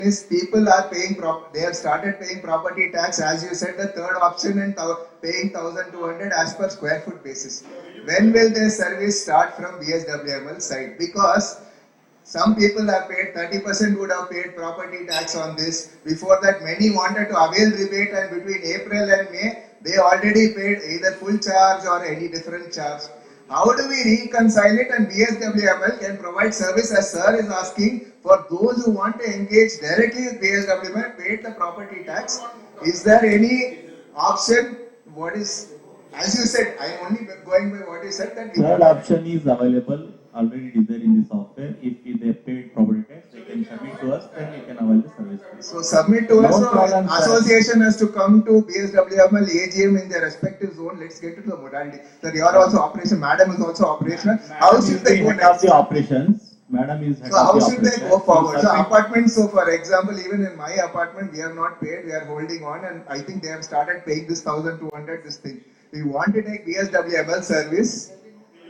is people are paying they have started paying property tax, as you said, the third option, and paying 1,200 as per square foot basis. When will their service start from BSWML side? Because some people have paid 30% would have paid property tax on this. Before that, many wanted to avail rebate, and between April and May, they already paid either full charge or any different charge. How do we reconcile it? And BSWML can provide service, as sir is asking, for those who want to engage directly with BSWML, paid the property tax. Is there any option? What is, as you said, I am only going by what you said. That third option is available, already it is there in the software. If they paid property tax, they can submit to us, then we can avail the service. So submit to us, so association has to come to BSWML AGM in their respective zone. Let's get to the modality. Sir, you are also operational, madam is also operational. How should they go next? The operations, madam is head so how of the should they go forward? So apartments, so for example, even in my apartment, we have not paid, we are holding on, and I think they have started paying this 1,200, this thing. We want to take BSWML service.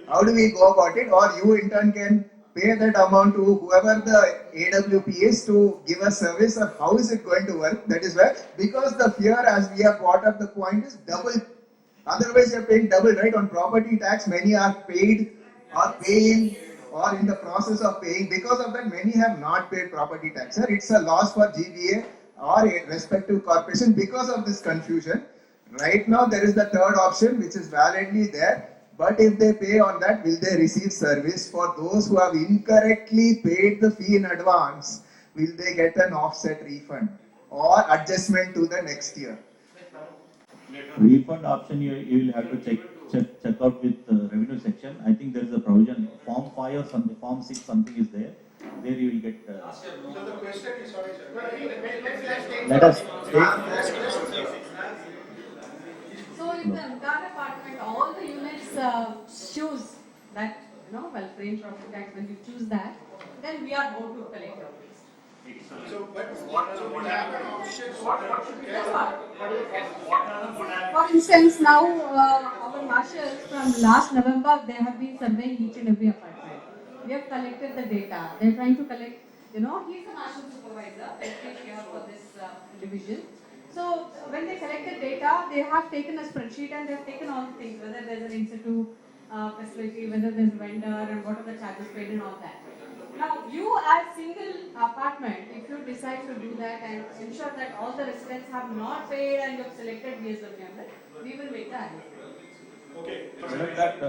How do we go about it? Or you in turn can pay that amount to whoever the AWP is to give us service, or how is it going to work? That is where, because the fear, as we have brought up the point, is double. Otherwise, you are paying double, right? On property tax, many are paid or paying or in the process of paying. Because of that, many have not paid property tax. Sir, it's a loss for GBA or a respective corporation because of this confusion. Right now, there is the third option, which is validly there. But if they pay on that, will they receive service? For those who have incorrectly paid the fee in advance, will they get an offset refund or adjustment to the next year? Refund option, you will have to check out with the revenue section. I think there is a provision, form 5 or something, form 6 something is there. There you will get. So the question is, sorry, sir. Let us take. So in the entire apartment, all the units choose that, well-trained property tax, when you choose that, then we are going to collect your fees. So, but we have an option. For instance, now our marshals from last November, they have been surveying each and every apartment. We have collected the data. They are trying to collect, he's a marshal supervisor, they take care for this division. So when they collected data, they have taken a spreadsheet and they have taken all the things, whether there's an in-situ facility, whether there's a vendor, and what are the charges paid and all that. Now, you as single apartment, if you decide to do that and ensure that all the residents have not paid and you have selected BSWML, we will make the arrangement. Okay. Tax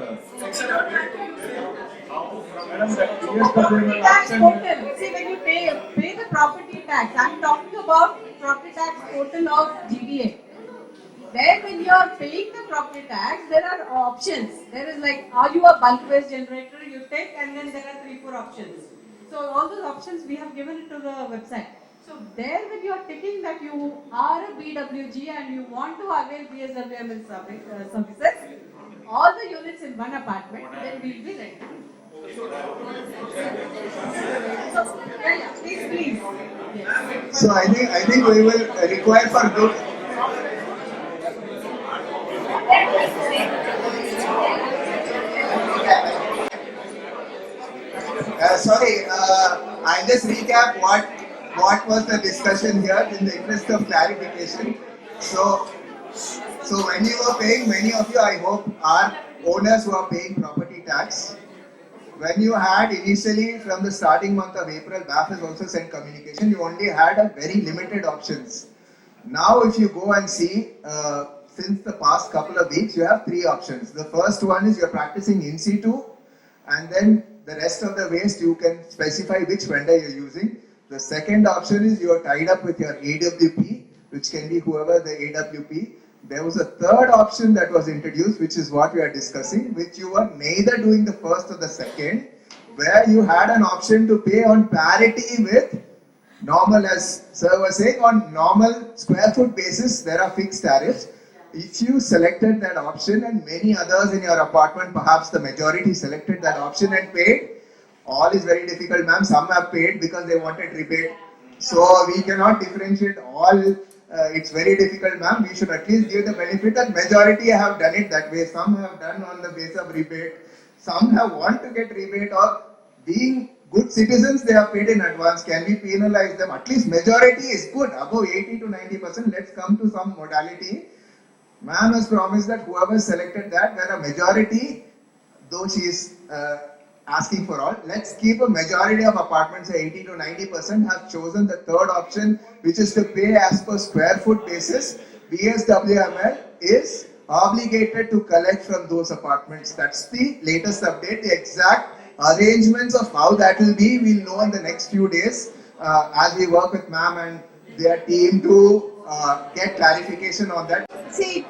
total. See, when you pay the property tax, I'm talking about property tax total of GBA. Then when you are paying the property tax, there are options. There is like, are you a bulk waste generator, you take, and then there are 3-4 options. So all those options we have given it to the website. So there when you are taking that you are a BWG and you want to avail BSWML services, all the units in one apartment, then we will be ready. So, please. Yes. So I think we will require for good. Sorry, I'll just recap what was the discussion here in the interest of clarification. So when you were paying, many of you, I hope, are owners who are paying property tax. When you had initially from the starting month of April, BAF has also sent communication, you only had a very limited options. Now if you go and see, since the past couple of weeks, you have 3 options. The first one is you're practicing in situ, and then the rest of the waste you can specify which vendor you're using. The second option is you're tied up with your AWP, which can be whoever the AWP. There was a third option that was introduced, which is what we are discussing, which you were neither doing the first or the second, where you had an option to pay on parity with normal, as sir was saying, on normal square foot basis, there are fixed tariffs. If you selected that option and many others in your apartment, perhaps the majority selected that option and paid, all is very difficult, ma'am. Some have paid because they wanted rebate. So we cannot differentiate all. It's very difficult, ma'am. We should at least give the benefit that majority have done it that way. Some have done on the basis of rebate. Some have want to get rebate, or being good citizens, they are paid in advance. Can we penalize them? At least majority is good. Above 80 to 90%, let's come to some modality. Ma'am has promised that whoever selected that, where a majority, though she is asking for all, let's keep a majority of apartments, 80 to 90% have chosen the third option, which is to pay as per square foot basis. BSWML is obligated to collect from those apartments. That's the latest update. The exact arrangements of how that will be, we'll know in the next few days as we work with ma'am and their team to get clarification on that. See,